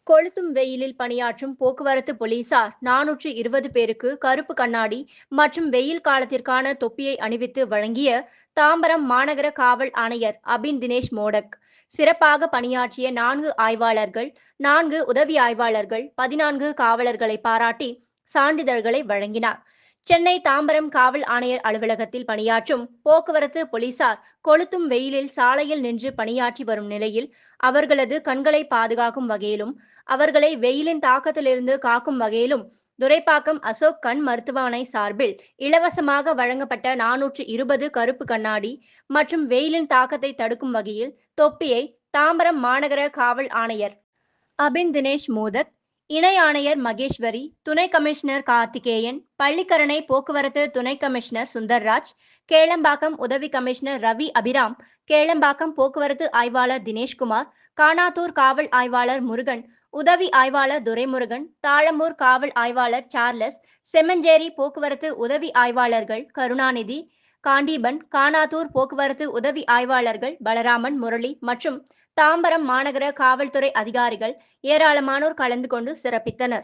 கொளுத்தும் வெயிலில் பணியாற்றும் போக்குவரத்து போலீசார் 420 பேருக்கு கருப்பு கண்ணாடி மற்றும் வெயில் காலத்திற்கான தொப்பியை அணிவித்து வழங்கிய தாம்பரம் மாநகர காவல் ஆணையர் அபின் தினேஷ் மோடக். சிறப்பாக பணியாற்றிய 4 ஆய்வாளர்கள், 4 உதவி ஆய்வாளர்கள், 14 காவலர்களை பாராட்டி சான்றிதழ்களை வழங்கினார். சென்னை தாம்பரம் காவல் ஆணையர் அலுவலகத்தில் பணியாற்றும் போக்குவரத்து போலீசார் கொளுத்தும் வெயிலில் சாலையில் நின்று பணியாற்றி வரும் நிலையில் அவர்களது கண்களை பாதுகாக்கும் வகையிலும் அவர்களை வெயிலின் தாக்கத்திலிருந்து காக்கும் வகையிலும் துரைப்பாக்கம் அசோக் கண் மருத்துவமனை சார்பில் இலவசமாக வழங்கப்பட்ட 420 கருப்பு கண்ணாடி மற்றும் வெயிலின் தாக்கத்தை தடுக்கும் வகையில் தொப்பியை தாம்பரம் மாநகர காவல் ஆணையர் அபின் தினேஷ் மோதக், இணை ஆணையர் மகேஸ்வரி, துணை கமிஷனர் கார்த்திகேயன், பள்ளிக்கரணை போக்குவரத்து துணை கமிஷனர் சுந்தர்ராஜ், கேளம்பாக்கம் உதவி கமிஷனர் ரவி அபிராம், கேளம்பாக்கம் போக்குவரத்து ஆய்வாளர் தினேஷ்குமார், கானாத்தூர் காவல் ஆய்வாளர் முருகன், உதவி ஆய்வாளர் துரைமுருகன், தாழம்பூர் காவல் ஆய்வாளர் சார்லஸ், செம்மஞ்சேரி போக்குவரத்து உதவி ஆய்வாளர்கள் கருணாநிதி, காண்டீபன், கானாத்தூர் போக்குவரத்து உதவி ஆய்வாளர்கள் பலராமன், முரளி மற்றும் தாம்பரம் மாநகர காவல்துறை அதிகாரிகள் ஏராளமானோர் கலந்து கொண்டு சிறப்பித்தனர்.